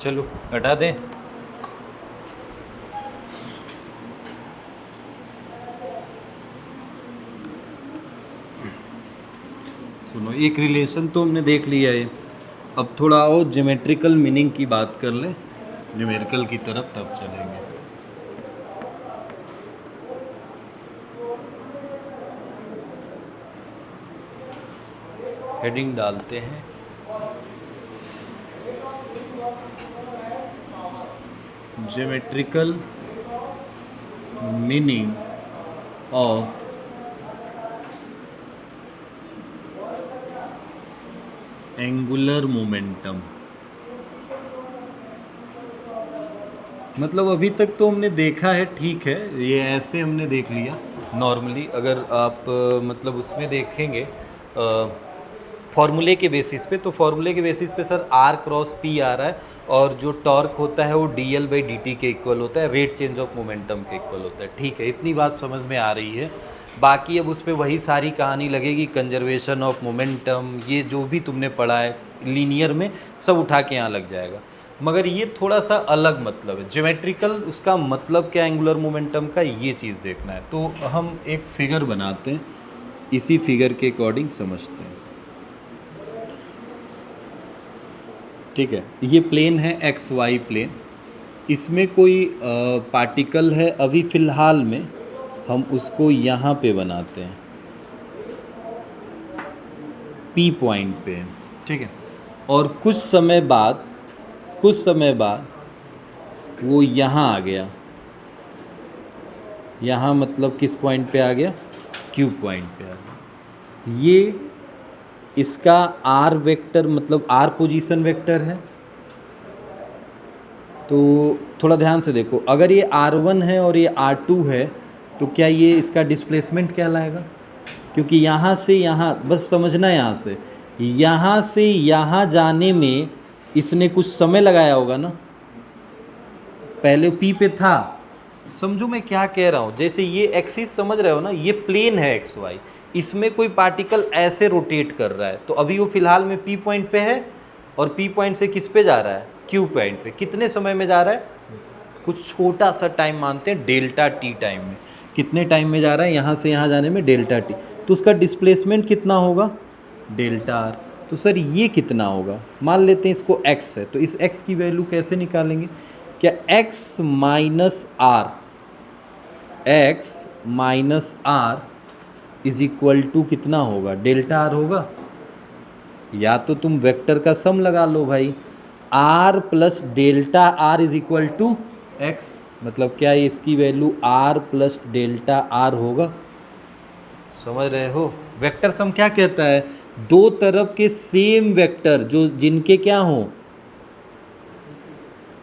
चलो हटा दें। सुनो, एक रिलेशन तो हमने देख लिया है, अब थोड़ा और ज्योमेट्रिकल मीनिंग की बात कर ले, न्यूमेरिकल की तरफ तब चलेंगे। हेडिंग डालते हैं geometrical meaning of angular momentum. मतलब अभी तक तो हमने देखा है, ठीक है, ये ऐसे हमने देख लिया नॉर्मली। अगर आप मतलब उसमें देखेंगे फॉर्मूले के बेसिस पे, तो फॉर्मूले के बेसिस पे सर आर क्रॉस पी आ रहा है, और जो टॉर्क होता है वो D L by d T के इक्वल होता है, रेट चेंज ऑफ मोमेंटम के इक्वल होता है। ठीक है, इतनी बात समझ में आ रही है। बाकी अब उस पर वही सारी कहानी लगेगी, कंजर्वेशन ऑफ मोमेंटम, ये जो भी तुमने पढ़ा है लीनियर में सब उठा के यहाँ लग जाएगा। मगर ये थोड़ा सा अलग मतलब है ज्योमेट्रिकल, उसका मतलब क्या एंगुलर मोमेंटम का, ये चीज़ देखना है। तो हम एक फिगर बनाते हैं, इसी फिगर के अकॉर्डिंग समझते हैं। ठीक है, ये प्लेन है एक्स वाई प्लेन, इसमें कोई पार्टिकल है, अभी फ़िलहाल में हम उसको यहाँ पे बनाते हैं, पी पॉइंट पे। ठीक है, और कुछ समय बाद वो यहाँ आ गया, यहाँ मतलब किस पॉइंट पे आ गया, क्यू पॉइंट पे आ गया। ये इसका आर वेक्टर मतलब आर पोजीशन वेक्टर है। तो थोड़ा ध्यान से देखो, अगर ये R1 है और ये R2 है तो क्या ये इसका डिस्प्लेसमेंट क्या लाएगा, क्योंकि यहाँ से यहाँ, बस समझना, यहाँ से यहाँ जाने में इसने कुछ समय लगाया होगा ना, पहले P पे था। समझो मैं क्या कह रहा हूँ, जैसे ये एक्सिस समझ रहे हो ना, ये प्लेन है एक्स वाई, इसमें कोई पार्टिकल ऐसे रोटेट कर रहा है, तो अभी वो फिलहाल में P पॉइंट पे है, और P पॉइंट से किस पे जा रहा है, Q पॉइंट पे। कितने समय में जा रहा है, कुछ छोटा सा टाइम मानते हैं, डेल्टा टी टाइम में। कितने टाइम में जा रहा है, यहाँ से यहाँ जाने में डेल्टा टी, तो उसका डिस्प्लेसमेंट कितना होगा, डेल्टा आर। तो सर ये कितना होगा, मान लेते हैं इसको x है, तो इस x की वैल्यू कैसे निकालेंगे, क्या x minus R is equal to कितना होगा, डेल्टा आर होगा। या तो तुम वेक्टर का सम लगा लो भाई, r plus delta R is equal to X, मतलब क्या इसकी value r plus delta R होगा। समझ रहे हो, वेक्टर सम क्या कहता है, दो तरफ के सेम वेक्टर जो जिनके क्या हो,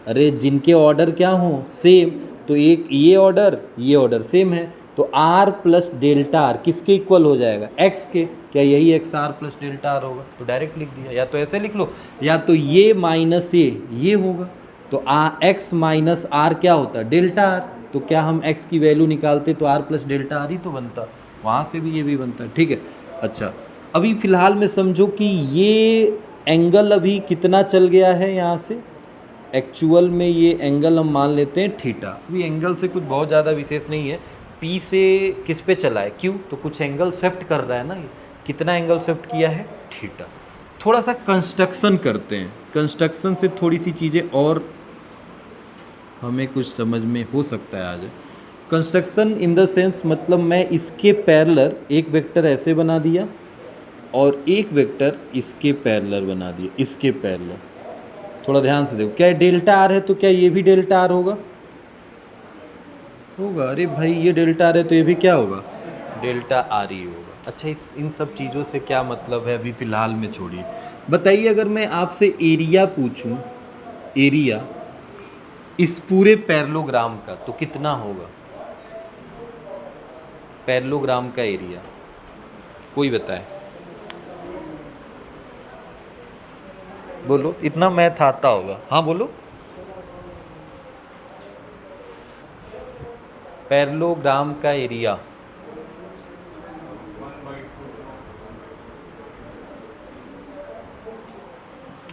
अरे जिनके ऑर्डर क्या हो, सेम, तो एक ये ऑर्डर सेम है, तो r प्लस डेल्टा आर किसके इक्वल हो जाएगा, x के। क्या यही X R plus delta R होगा, तो डायरेक्ट लिख दिया, या तो ऐसे लिख लो, या तो ये माइनस ये होगा, तो x माइनस आर क्या होता है, डेल्टा आर। तो क्या हम x की वैल्यू निकालते तो r प्लस डेल्टा आर ही तो बनता, वहाँ से भी ये भी बनता है। ठीक है, अच्छा अभी फ़िलहाल में समझो कि ये एंगल अभी कितना चल गया है यहाँ से, एक्चुअल में ये एंगल हम मान लेते हैं थीटा। अभी एंगल से कुछ बहुत ज़्यादा विशेष नहीं है, P से किस पे चला है, Q, तो कुछ एंगल शिफ्ट कर रहा है ना, ये कितना एंगल शिफ्ट किया है, थीटा। थोड़ा सा कंस्ट्रक्शन करते हैं, कंस्ट्रक्शन से थोड़ी सी चीज़ें और हमें कुछ समझ में हो सकता है आज। कंस्ट्रक्शन इन द सेंस, मतलब मैं इसके पैरेलल एक वेक्टर ऐसे बना दिया और एक वेक्टर इसके पैरेलल बना दिया, इसके पैरेलल। थोड़ा ध्यान से देखो, क्या डेल्टा आर है तो क्या ये भी डेल्टा आर होगा, अरे भाई ये डेल्टा आर है तो ये भी क्या होगा, डेल्टा आर ही होगा। अच्छा इन सब चीज़ों से क्या मतलब है अभी फ़िलहाल में छोड़िए, बताइए अगर मैं आपसे एरिया पूछूं, एरिया इस पूरे पैरेललोग्राम का तो कितना होगा, पैरेललोग्राम का एरिया कोई बताए, बोलो, इतना मैथ आता होगा, हाँ बोलो। पैरेललोग्राम का एरिया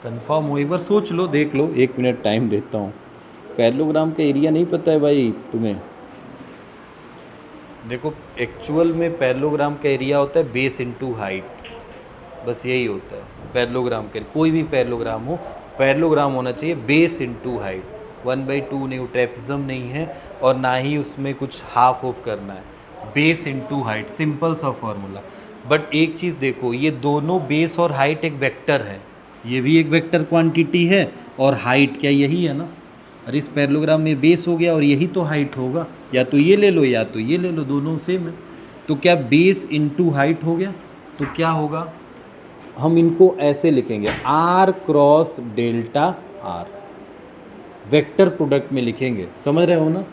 कंफर्म हो, एक बार सोच लो, देख लो, 1 मिनट टाइम देता हूँ। पैरेललोग्राम का एरिया नहीं पता है भाई तुम्हें? देखो एक्चुअल में पैरेललोग्राम का एरिया होता है बेस इनटू हाइट, बस यही होता है पैरेललोग्राम का। कोई भी पैरेललोग्राम हो, पैरेललोग्राम होना चाहिए बेस इनटू हाइट। 1/2 नहीं, ट्रेपेजियम नहीं है, और ना ही उसमें कुछ हाफ ऑफ करना है, बेस इनटू हाइट, सिंपल सा फॉर्मूला। बट एक चीज़ देखो, ये दोनों बेस और हाइट एक वेक्टर है, ये भी एक वेक्टर क्वांटिटी है, और हाइट क्या यही है ना। और इस पैरेललोग्राम में बेस हो गया और यही तो हाइट होगा, या तो ये ले लो या तो ये ले लो, दोनों सेम है। तो क्या बेस इनटू हाइट हो गया, तो क्या होगा, हम इनको ऐसे लिखेंगे R cross delta R, vector product में लिखेंगे, समझ रहे हो ना।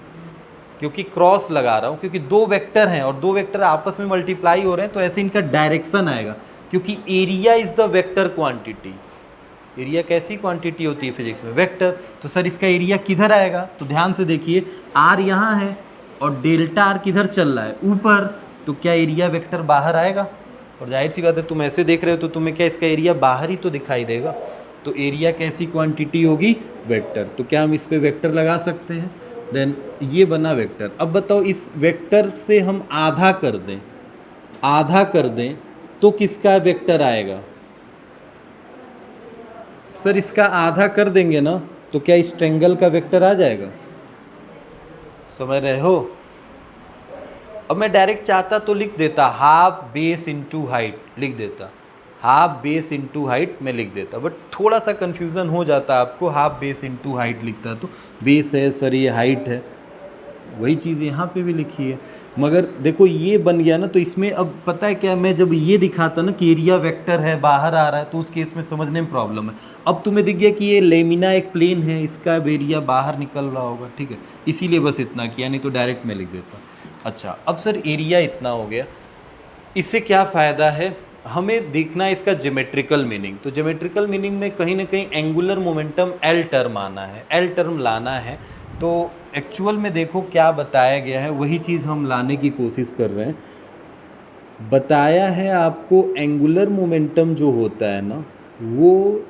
क्योंकि क्रॉस लगा रहा हूँ, क्योंकि दो वेक्टर हैं और दो वेक्टर आपस में मल्टीप्लाई हो रहे हैं, तो ऐसे इनका डायरेक्शन आएगा। क्योंकि area is the vector quantity, area कैसी क्वांटिटी होती है फिजिक्स में, वेक्टर। तो सर इसका एरिया किधर आएगा, तो ध्यान से देखिए, आर यहाँ है और डेल्टा आर किधर चल रहा है, ऊपर, तो क्या एरिया वेक्टर बाहर आएगा। और जाहिर सी बात है, तुम ऐसे देख रहे हो तो तुम्हें क्या इसका एरिया बाहर ही तो दिखाई देगा। तो एरिया कैसी क्वांटिटी होगी, वेक्टर। तो क्या हम इस पे वेक्टर लगा सकते हैं, देन ये बना वेक्टर। अब बताओ इस वेक्टर से हम आधा कर दें, आधा कर दें तो किसका वेक्टर आएगा। सर इसका आधा कर देंगे ना, तो क्या इस ट्रायंगल का वेक्टर आ जाएगा, समझ रहे हो। अब मैं डायरेक्ट चाहता तो लिख देता हाफ बेस इनटू हाइट, लिख देता हाफ बेस इनटू हाइट में लिख देता, बट थोड़ा सा कंफ्यूजन हो जाता आपको, हाफ बेस इनटू हाइट लिखता तो बेस है सर, ये हाइट है, वही चीज़ यहाँ पे भी लिखी है। मगर देखो ये बन गया ना, तो इसमें अब पता है क्या, मैं जब ये दिखाता ना कि एरिया वेक्टर है बाहर आ रहा है, तो उस केस में समझने में प्रॉब्लम है। अब तुम्हें दिख गया कि ये लेमिना एक प्लेन है, इसका एरिया बाहर निकल रहा होगा, ठीक है, इसीलिए बस इतना किया, नहीं तो डायरेक्ट मैं लिख देता। अच्छा अब सर एरिया इतना हो गया, इससे क्या फ़ायदा है, हमें देखना है इसका ज्योमेट्रिकल मीनिंग। तो ज्योमेट्रिकल मीनिंग में कहीं ना कहीं एंगुलर मोमेंटम एल टर्म आना है, एल टर्म लाना है। तो एक्चुअल में देखो क्या बताया गया है, वही चीज़ हम लाने की कोशिश कर रहे हैं। बताया है आपको एंगुलर मोमेंटम जो होता है ना, वो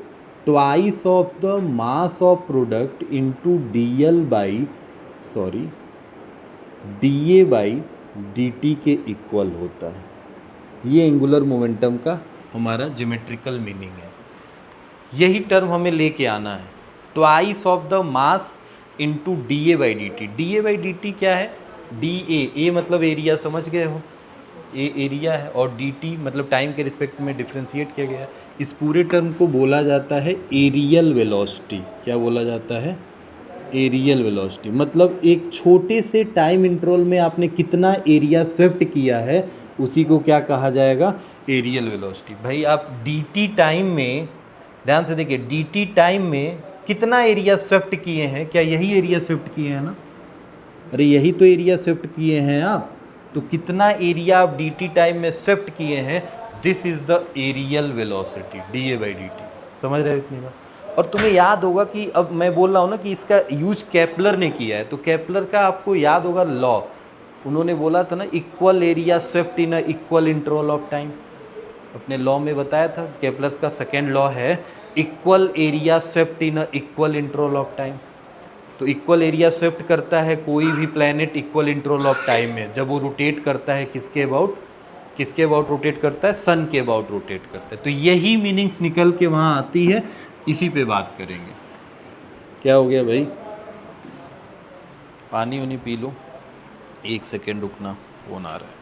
twice of the mass of product into D L by sorry D A by d T के इक्वल होता है। ये एंगुलर मोमेंटम का हमारा ज्योमेट्रिकल मीनिंग है, यही टर्म हमें लेके आना है, twice of the mass into D A by d T. D A by d T क्या है, डी ए मतलब एरिया, समझ गए हो, ए एरिया है, और डी टी मतलब टाइम के रिस्पेक्ट में डिफ्रेंशिएट किया गया है। इस पूरे टर्म को बोला जाता है एरियल वेलोसिटी। क्या बोला जाता है, एरियल वेलोसिटी। मतलब एक छोटे से टाइम इंटरवल में आपने कितना एरिया स्वेप्ट किया है, उसी को क्या कहा जाएगा, एरियल वेलोसिटी। भाई आप dt टाइम में, ध्यान से देखिए, dt टाइम में कितना एरिया स्वेप्ट किए हैं, क्या यही एरिया स्वेप्ट किए हैं ना, अरे यही तो एरिया स्वेप्ट किए हैं आप। तो कितना एरिया आप dt टाइम में स्वेप्ट किए हैं, this is the areal velocity, D A by d T. समझ रहे हो इतनी बात। और तुम्हें याद होगा कि अब मैं बोल रहा हूँ ना कि इसका यूज केपलर ने किया है, तो केपलर का आपको याद होगा लॉ, उन्होंने बोला था ना equal area swept in a equal interval of time. अपने लॉ में बताया था, केपलर्स का सेकेंड लॉ है equal area swept in a equal interval of time. तो इक्वल एरिया स्वेप्ट करता है कोई भी planet equal interval of time में, जब वो रोटेट करता है किसके अबाउट, किसके अबाउट रोटेट करता है, सन के अबाउट रोटेट करता है। तो यही मीनिंग्स निकल के वहाँ आती है, इसी पे बात करेंगे। क्या हो गया भाई, पानी वानी पी लो, 1 सेकेंड रुकना, फोन आ रहा है।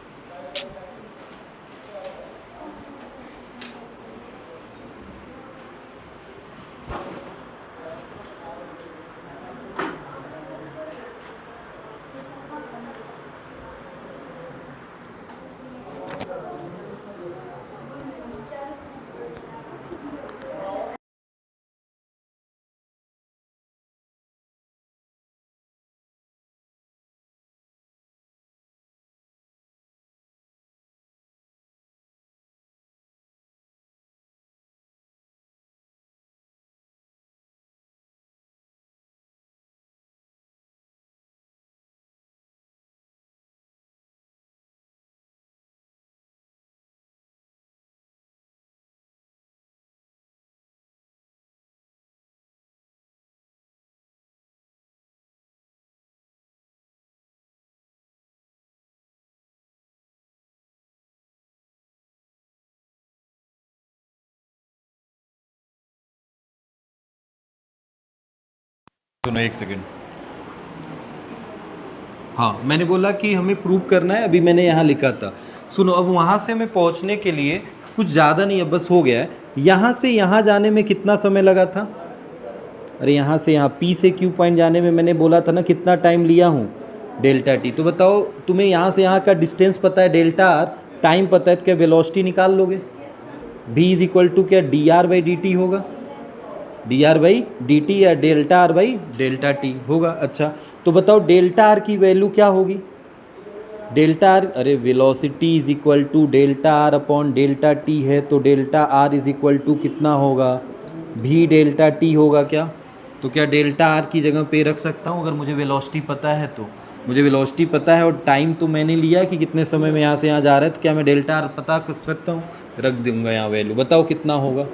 सुनो एक सेकेंड। हाँ, मैंने बोला कि हमें प्रूव करना है, अभी मैंने यहाँ लिखा था। सुनो, अब वहाँ से हमें पहुँचने के लिए कुछ ज़्यादा नहीं है, बस हो गया है। यहाँ से यहाँ जाने में कितना समय लगा था? अरे यहाँ से यहाँ P से Q पॉइंट जाने में मैंने बोला था ना कितना टाइम लिया हूँ, डेल्टा टी। तो बताओ, तुम्हें यहाँ से यहाँ का डिस्टेंस पता है, डेल्टा आर, टाइम पता है, तो क्या वेलोसिटी निकाल लोगे? v इज इक्वल टू क्या d r by d t होगा, d r by d t, या delta r by delta t होगा। अच्छा, तो बताओ डेल्टा आर की वैल्यू क्या होगी? डेल्टा आर, अरे velocity is equal to delta R upon delta T है, तो delta R is equal to कितना होगा? भी डेल्टा टी होगा क्या? तो क्या डेल्टा आर की जगह पे रख सकता हूँ अगर मुझे वेलोसिटी पता है तो? मुझे वेलोसिटी पता है और टाइम तो मैंने लिया कि कितने समय में यहाँ से यहाँ जा रहा है, तो क्या मैं डेल्टा आर पता कर सकता हूँ? रख दूंगा यहाँ वैल्यू। बताओ कितना होगा?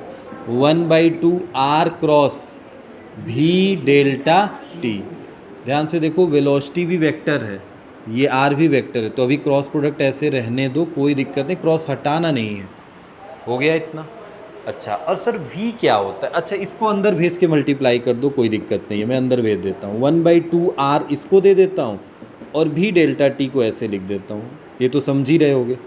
1/2 आर क्रॉस भी डेल्टा टी। ध्यान से देखो, वेलोसिटी भी वेक्टर है, ये आर भी वेक्टर है, तो अभी क्रॉस प्रोडक्ट ऐसे रहने दो, कोई दिक्कत नहीं, क्रॉस हटाना नहीं है। हो गया इतना? अच्छा, और सर v क्या होता है? अच्छा, इसको अंदर भेज के मल्टीप्लाई कर दो, कोई दिक्कत नहीं है, मैं अंदर भेज देता हूँ। 1/2 आर इसको दे देता हूँ और भी डेल्टा टी को ऐसे लिख देता हूँ। ये तो समझ ही रहे होगे।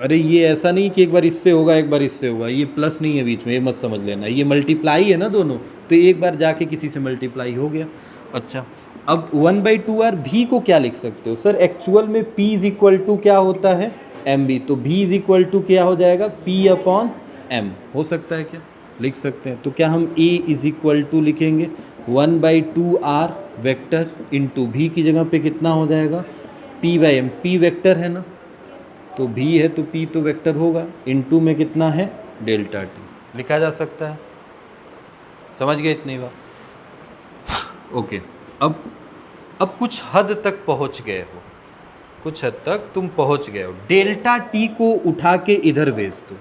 अरे ये ऐसा नहीं कि एक बार इससे होगा एक बार इससे होगा, ये प्लस नहीं है बीच में, ये मत समझ लेना, ये मल्टीप्लाई है ना दोनों, तो एक बार जाके किसी से मल्टीप्लाई हो गया। अच्छा, अब 1/2 आर भी को क्या लिख सकते हो? सर एक्चुअल में p इज इक्वल टू क्या होता है? mb, तो v इज इक्वल टू क्या हो जाएगा? p upon m। हो सकता है क्या? लिख सकते हैं। तो क्या हम a इज इक्वल टू लिखेंगे 1/2 आर वेक्टर इंटू भी की जगह पे कितना हो जाएगा? p/m, p वेक्टर है ना, तो v है तो p तो वेक्टर होगा, इंटू में कितना है? डेल्टा टी लिखा जा सकता है। समझ गए इतनी बात? ओके, अब कुछ हद तक पहुंच गए हो, कुछ हद तक तुम पहुंच गए हो। डेल्टा टी को उठा के इधर भेज दो,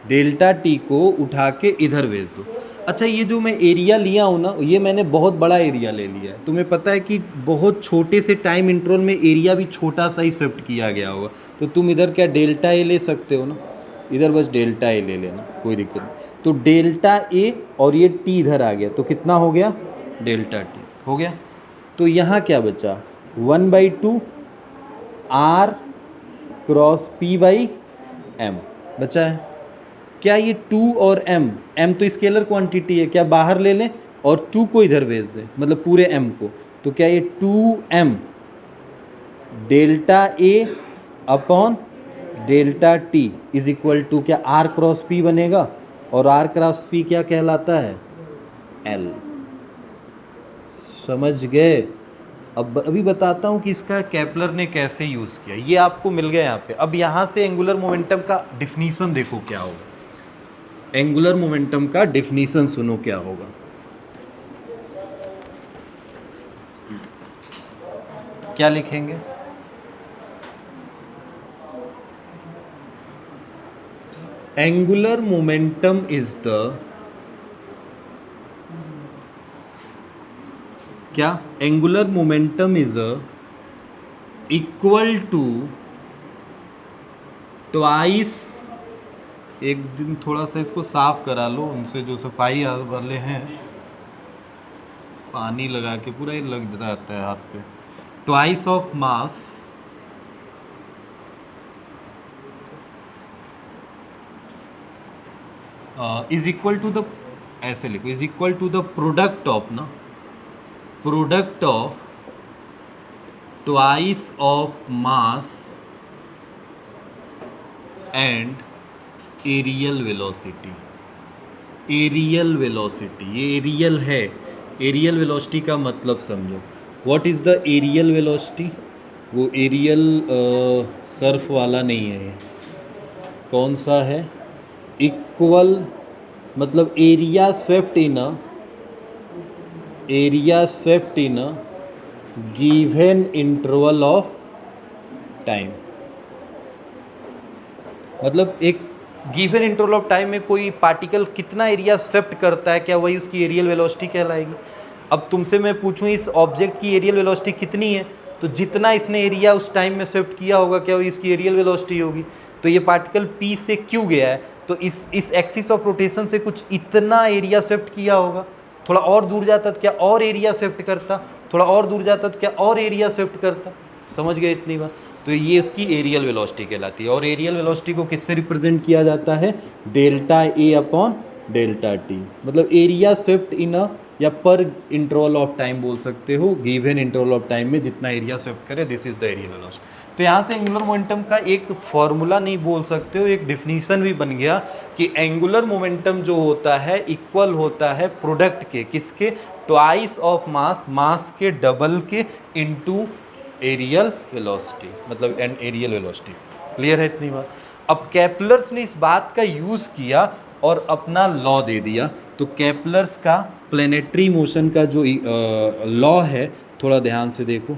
डेल्टा टी को उठा के इधर भेज दो। अच्छा, ये जो मैं एरिया लिया हूँ ना, ये मैंने बहुत बड़ा एरिया ले लिया है। तुम्हें पता है कि बहुत छोटे से टाइम इंटरवल में एरिया भी छोटा सा ही शिफ्ट किया गया होगा, तो तुम इधर क्या डेल्टा ए ले सकते हो ना, इधर बस डेल्टा ए ले लेना, कोई दिक्कत नहीं। तो डेल्टा ए और ये टी इधर आ गया, तो कितना हो गया? डेल्टा टी हो गया। तो यहाँ क्या बचा? 1/2 R cross P by M बचा है। क्या ये 2 और m तो स्केलर क्वांटिटी है, क्या बाहर ले लें और 2 को इधर भेज दें, मतलब पूरे m को? तो क्या ये 2m delta a upon delta t is equal to क्या r क्रॉस p बनेगा, और r क्रॉस p क्या कहलाता है? l। समझ गए? अब अभी बताता हूँ कि इसका केपलर ने कैसे यूज़ किया, ये आपको मिल गया यहाँ पे। अब यहाँ से एंगुलर मोमेंटम का डिफिनीसन देखो क्या होगा, एंगुलर मोमेंटम का डिफिनीशन सुनो क्या होगा। क्या लिखेंगे? एंगुलर मोमेंटम इज द, क्या? Angular momentum is equal to twice, एक दिन थोड़ा सा इसको साफ करा लो उनसे जो सफाई वाले हैं, पानी लगा के पूरा ही लग जाता है हाथ पे। Twice of mass is equal to the, ऐसे लिखो, is equal to the product of ना, product of twice of mass and areal velocity. Areal velocity, ये एरियल है, एरियल वेलोसिटी का मतलब समझो। What is the areal velocity? वो Ariel surf वाला नहीं है, ये कौन सा है? इक्वल, मतलब area swept in a, area swept in a given interval of time. मतलब एक गिवन इंटरवल ऑफ टाइम में कोई पार्टिकल कितना एरिया स्वेप्ट करता है, क्या वही उसकी एरियल वेलोसिटी कहलाएगी। अब तुमसे मैं पूछूं इस ऑब्जेक्ट की एरियल वेलोसिटी कितनी है, तो जितना इसने एरिया उस टाइम में स्वेप्ट किया होगा, क्या वही इसकी एरियल वेलोसिटी होगी। तो ये पार्टिकल P से Q गया है, तो इस एक्सिस ऑफ रोटेशन से कुछ इतना एरिया स्वेप्ट किया होगा, थोड़ा और दूर जाता तो क्या और एरिया शिफ्ट करता, थोड़ा और दूर जाता तो क्या और एरिया शिफ्ट करता। समझ गए इतनी बात। तो ये इसकी एरियल वेलोसिटी कहलाती है। और एरियल वेलोसिटी को किससे रिप्रेजेंट किया जाता है, delta A upon delta T, मतलब एरिया शिफ्ट इन अ या पर इंटरवल ऑफ टाइम बोल सकते हो, गिवन इंटरवल ऑफ टाइम में जितना एरिया शिफ्ट करे, this is the areal velocity. तो यहाँ से एंगुलर मोमेंटम का एक फॉर्मूला नहीं बोल सकते हो, एक डिफिनीशन भी बन गया कि एंगुलर मोमेंटम जो होता है इक्वल होता है प्रोडक्ट के, किसके, ट्वाइस ऑफ मास, मास के डबल के इनटू एरियल वेलोसिटी, मतलब एंड एरियल वेलोसिटी। क्लियर है इतनी बात। अब केपलर्स ने इस बात का यूज़ किया और अपना लॉ दे दिया। तो केपलर्स का प्लेनेटरी मोशन का जो लॉ है, थोड़ा ध्यान से देखो,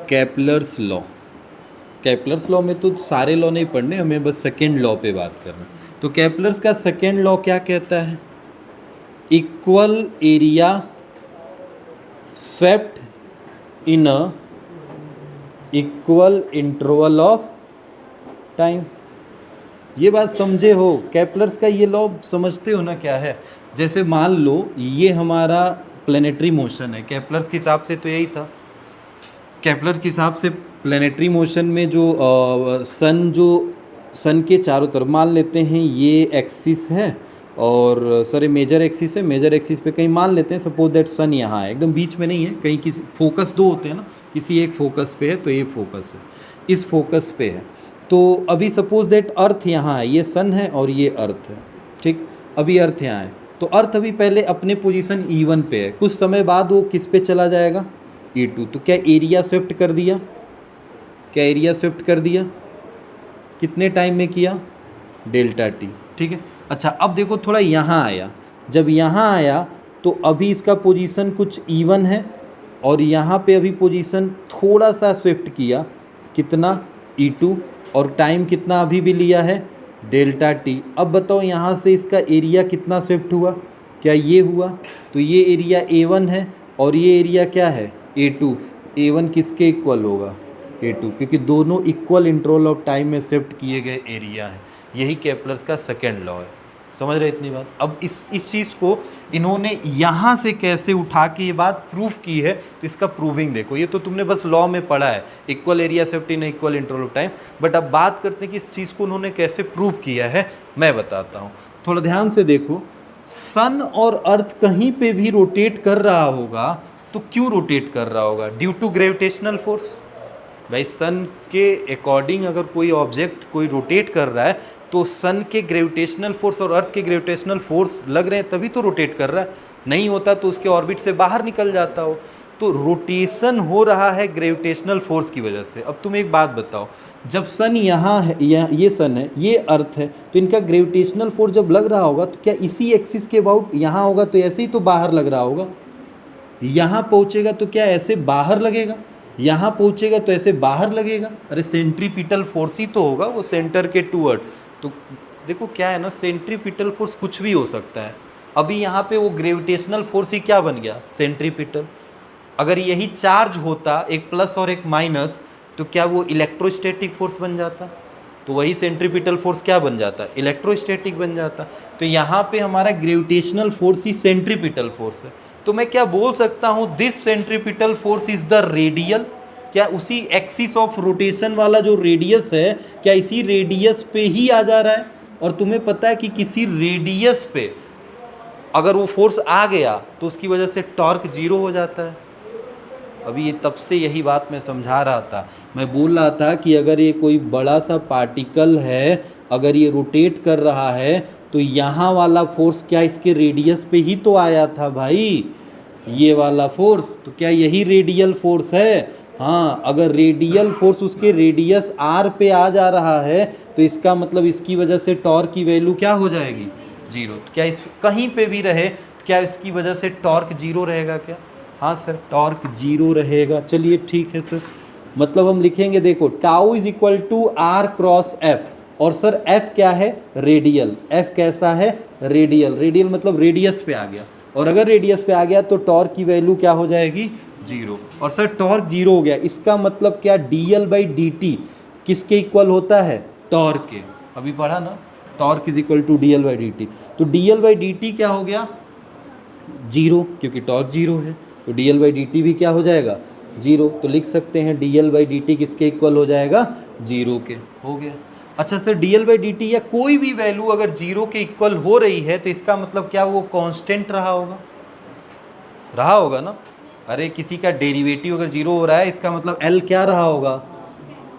केपलर्स लॉ, केपलर्स लॉ में तो सारे लॉ नहीं पढ़ने, हमें बस सेकेंड लॉ पे बात करना। तो केपलर्स का सेकेंड लॉ क्या कहता है, equal area swept in a equal interval of time. ये बात समझे हो, केपलर्स का ये लॉ समझते हो ना क्या है। जैसे मान लो ये हमारा प्लेनेटरी मोशन है, केपलर्स के हिसाब से तो यही था, केपलर के हिसाब से प्लेनेटरी मोशन में जो सन के चारों तरफ मान लेते हैं ये एक्सिस है और सर ये मेजर एक्सिस है, मेजर एक्सिस पे कहीं मान लेते हैं सपोज दैट सन यहाँ है, एकदम बीच में नहीं है, कहीं किसी फोकस दो होते हैं ना, किसी एक फोकस पे है, तो ये फोकस है, इस फोकस पे है। तो अभी सपोज दैट अर्थ यहाँ है, ये सन है और ये अर्थ है, ठीक, अभी अर्थ यहाँ है, तो अर्थ अभी पहले अपने पोजीशन E1 पे है, कुछ समय बाद वो किस पे चला जाएगा, E2। तो क्या एरिया शिफ्ट कर दिया, क्या एरिया शिफ्ट कर दिया, कितने टाइम में किया, डेल्टा टी, ठीक है। अच्छा अब देखो थोड़ा यहाँ आया, जब यहाँ आया तो अभी इसका पोजीशन कुछ E1 है और यहाँ पे अभी पोजीशन थोड़ा सा शिफ्ट किया, कितना, E2, और टाइम कितना अभी भी लिया है, डेल्टा टी। अब बताओ यहाँ से इसका एरिया कितना शिफ्ट हुआ, क्या ये हुआ, तो ये एरिया A1 है और ये एरिया क्या है, A2। A1 किसके इक्वल होगा, A2, क्योंकि दोनों इक्वल इंटरवल ऑफ टाइम में शिफ्ट किए गए एरिया हैं। यही केपलर्स का सेकेंड लॉ है। समझ रहे इतनी बात। अब इस चीज़ को इन्होंने यहाँ से कैसे उठा के ये बात प्रूफ की है, तो इसका प्रूविंग देखो। ये तो तुमने बस लॉ में पढ़ा है, equal area shift in equal interval of time, but अब बात करते हैं कि इस चीज़ को उन्होंने कैसे प्रूव किया है, मैं बताता हूँ। थोड़ा ध्यान से देखो, सन और अर्थ कहीं पे भी रोटेट कर रहा होगा तो क्यों रोटेट कर रहा होगा, ड्यू टू ग्रेविटेशनल फोर्स। भाई सन के अकॉर्डिंग अगर कोई ऑब्जेक्ट कोई रोटेट कर रहा है तो सन के ग्रेविटेशनल फोर्स और अर्थ के ग्रेविटेशनल फोर्स लग रहे हैं तभी तो रोटेट कर रहा है, नहीं होता तो उसके ऑर्बिट से बाहर निकल जाता हो। तो रोटेशन हो रहा है ग्रेविटेशनल फोर्स की वजह से। अब तुम एक बात बताओ, जब सन यहाँ है, ये सन है, ये अर्थ है, तो इनका ग्रेविटेशनल फोर्स जब लग रहा होगा तो क्या इसी एक्सिस के अबाउट यहाँ होगा, तो ऐसे ही तो बाहर लग रहा होगा। यहाँ पहुँचेगा तो क्या ऐसे बाहर लगेगा, यहाँ पहुँचेगा तो ऐसे बाहर लगेगा। अरे सेंट्रीपिटल फोर्स ही तो होगा वो सेंटर के टूवर्ड। तो देखो क्या है ना, सेंट्रीपिटल फोर्स कुछ भी हो सकता है। अभी यहाँ पे वो ग्रेविटेशनल फोर्स ही क्या बन गया, सेंट्रीपिटल। अगर यही चार्ज होता एक प्लस और एक माइनस, तो क्या वो इलेक्ट्रोस्टैटिक फोर्स बन जाता, तो वही सेंट्रीपिटल फोर्स क्या बन जाता, इलेक्ट्रोस्टैटिक बन जाता। तो यहाँ पे हमारा ग्रेविटेशनल फोर्स ही सेंट्रीपिटल फोर्स है। तो मैं क्या बोल सकता हूँ, this centripetal force is the radial. क्या उसी एक्सिस ऑफ रोटेशन वाला जो रेडियस है, क्या इसी रेडियस पे ही आ जा रहा है। और तुम्हें पता है कि किसी रेडियस पे अगर वो फोर्स आ गया तो उसकी वजह से टॉर्क जीरो हो जाता है। अभी ये तब से यही बात मैं समझा रहा था, मैं बोल रहा था कि अगर ये कोई बड़ा सा पार्टिकल है, अगर ये रोटेट कर रहा है तो यहाँ वाला फोर्स क्या इसके रेडियस पे ही तो आया था भाई, ये वाला फोर्स। तो क्या यही रेडियल फोर्स है, हाँ। अगर रेडियल फोर्स उसके रेडियस r पे आ जा रहा है तो इसका मतलब इसकी वजह से टॉर्क की वैल्यू क्या हो जाएगी, जीरो। तो क्या इस कहीं पे भी रहे तो क्या इसकी वजह से टॉर्क जीरो रहेगा क्या, हाँ सर टॉर्क जीरो रहेगा। चलिए ठीक है सर, मतलब हम लिखेंगे देखो tau is equal to r cross f, और सर f क्या है, रेडियल। f कैसा है, रेडियल। रेडियल मतलब रेडियस पे आ गया, और अगर रेडियस पे आ गया तो टॉर्क की वैल्यू क्या हो जाएगी, जीरो। और सर टॉर्क जीरो हो गया, इसका मतलब क्या, dl/dt किसके इक्वल होता है, टॉर्क के। अभी पढ़ा ना, torque is equal to dl/dt। तो dl/dt क्या हो गया, जीरो, क्योंकि टॉर्क जीरो है, तो D L by d T भी क्या हो जाएगा, जीरो। तो लिख सकते हैं D L by d T किसके इक्वल हो जाएगा, जीरो के। हो गया। अच्छा sir, D L by d t या कोई भी वैल्यू अगर जीरो के इक्वल हो रही है तो इसका मतलब क्या वो कांस्टेंट रहा होगा, रहा होगा ना। अरे किसी का डेरिवेटिव अगर जीरो हो रहा है इसका मतलब एल क्या रहा होगा,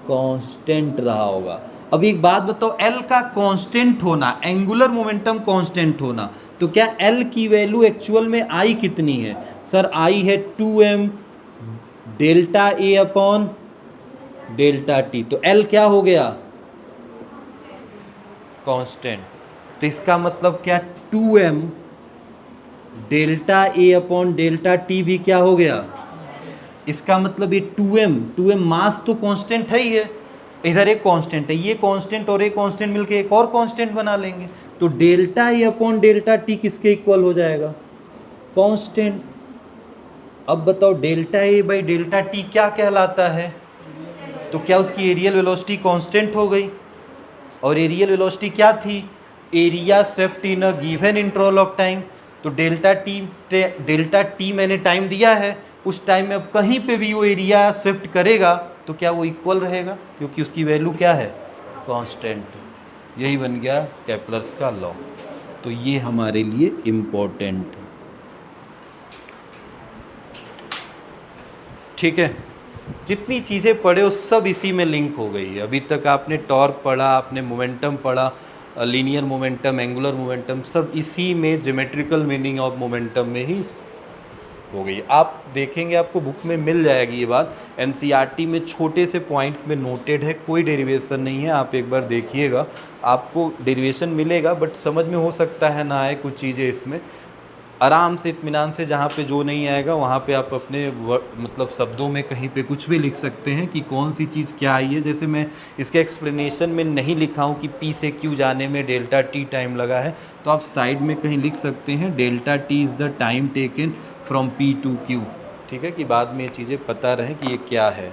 कांस्टेंट रहा होगा। अब एक बात बताओ, एल का कांस्टेंट होना, एंगुलर मोमेंटम कांस्टेंट होना, तो क्या एल की वैल्यू एक्चुअल में आई कितनी है सर, आई है 2m delta A upon delta T. तो एल क्या हो गया, कांस्टेंट। तो इसका मतलब क्या, 2m delta A upon delta T भी क्या हो गया, इसका मतलब ये 2m मास तो कांस्टेंट है ही है, इधर एक कांस्टेंट है, ये कांस्टेंट और एक कांस्टेंट मिलके एक और कांस्टेंट बना लेंगे, तो delta A upon delta T किसके इक्वल हो जाएगा, कांस्टेंट। अब बताओ delta A by delta T क्या कहलाता है, तो क्या उसकी एरियल वेलोसिटी कांस्टेंट हो गई, और एरियल वेलोसिटी क्या थी, area swept in a given interval of time. तो डेल्टा टी मैंने टाइम दिया है, उस टाइम में अब कहीं पे भी वो एरिया स्वेप्ट करेगा तो क्या वो इक्वल रहेगा, क्योंकि उसकी वैल्यू क्या है, कांस्टेंट। यही बन गया केपलर्स का लॉ। तो ये हमारे लिए इम्पोर्टेंट है, ठीक है। जितनी चीज़ें पढ़े वो सब इसी में लिंक हो गई है। अभी तक आपने टॉर्क पढ़ा, आपने मोमेंटम पढ़ा, लीनियर मोमेंटम, एंगुलर मोमेंटम, सब इसी में ज्योमेट्रिकल मीनिंग ऑफ मोमेंटम में ही हो गई। आप देखेंगे आपको बुक में मिल जाएगी ये बात, एनसीईआरटी में छोटे से पॉइंट में नोटेड है, कोई डेरिवेशन नहीं है। आप एक बार देखिएगा, आपको डेरिवेशन मिलेगा, बट समझ में हो सकता है ना आए कुछ चीज़ें इसमें। आराम से इत्मीनान से, जहाँ पे जो नहीं आएगा वहाँ पे आप अपने मतलब शब्दों में कहीं पे कुछ भी लिख सकते हैं कि कौन सी चीज़ क्या आई है। जैसे मैं इसके एक्सप्लेनेशन में नहीं लिखा हूँ कि पी से क्यू जाने में डेल्टा टी टाइम लगा है, तो आप साइड में कहीं लिख सकते हैं delta T is the time taken from P to Q, ठीक है, कि बाद में ये चीज़ें पता रहें कि ये क्या है।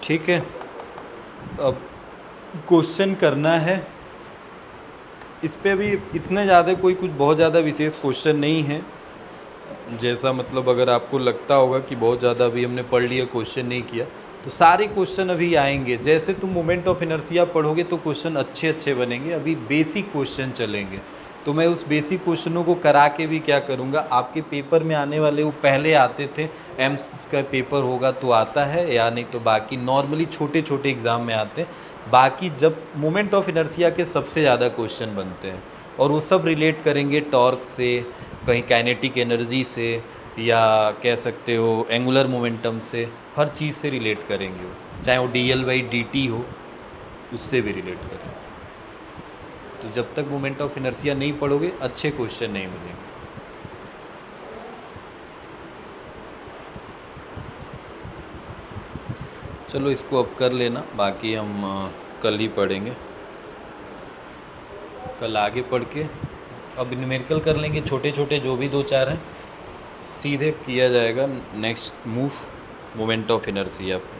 ठीक है, अब क्वेश्चन करना है इस पे। भी इतने ज़्यादा कोई कुछ बहुत ज़्यादा विशेष क्वेश्चन नहीं है, जैसा मतलब अगर आपको लगता होगा कि बहुत ज़्यादा अभी हमने पढ़ लिया, क्वेश्चन नहीं किया, तो सारे क्वेश्चन अभी आएंगे। जैसे तुम मोमेंट ऑफ इनर्शिया पढ़ोगे तो क्वेश्चन अच्छे अच्छे बनेंगे, अभी बेसिक क्वेश्चन चलेंगे। तो मैं उस बेसिक क्वेश्चनों को करा के भी क्या करूँगा, आपके पेपर में आने वाले वो पहले आते थे, एम्स का पेपर होगा तो आता है, या नहीं तो बाकी नॉर्मली छोटे छोटे एग्ज़ाम में आते हैं। बाकी जब मोमेंट ऑफ इनर्शिया के सबसे ज़्यादा क्वेश्चन बनते हैं, और वो सब रिलेट करेंगे टॉर्क से, कहीं काइनेटिक एनर्जी से, या कह सकते हो एंगुलर मोमेंटम से, हर चीज़ से रिलेट करेंगे वो, चाहे वो D L by d T हो, उससे भी रिलेट करेंगे। तो जब तक मोमेंट ऑफ इनर्शिया नहीं पढ़ोगे अच्छे क्वेश्चन नहीं मिलेंगे। चलो इसको अब कर लेना, बाकी हम कल ही पढ़ेंगे। कल आगे पढ़ के अब न्यूमेरिकल कर लेंगे, छोटे छोटे जो भी दो चार हैं, सीधे किया जाएगा next move moment of inertia पे।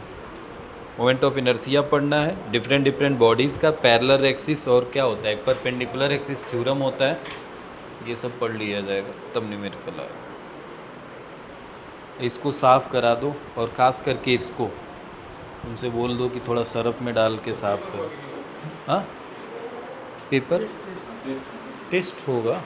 मोमेंट ऑफ इनर्शिया पढ़ना है, डिफरेंट डिफरेंट बॉडीज़ का पैरेलल एक्सिस, और क्या होता है परपेंडिकुलर एक्सिस थ्योरम होता है, ये सब पढ़ लिया जाएगा, तब न्यूमेरिकल आएगा। इसको साफ़ करा दो, और ख़ास करके इसको उनसे बोल दो कि थोड़ा सरफ में डाल के साफ़ करो। हाँ, पेपर टेस्ट होगा।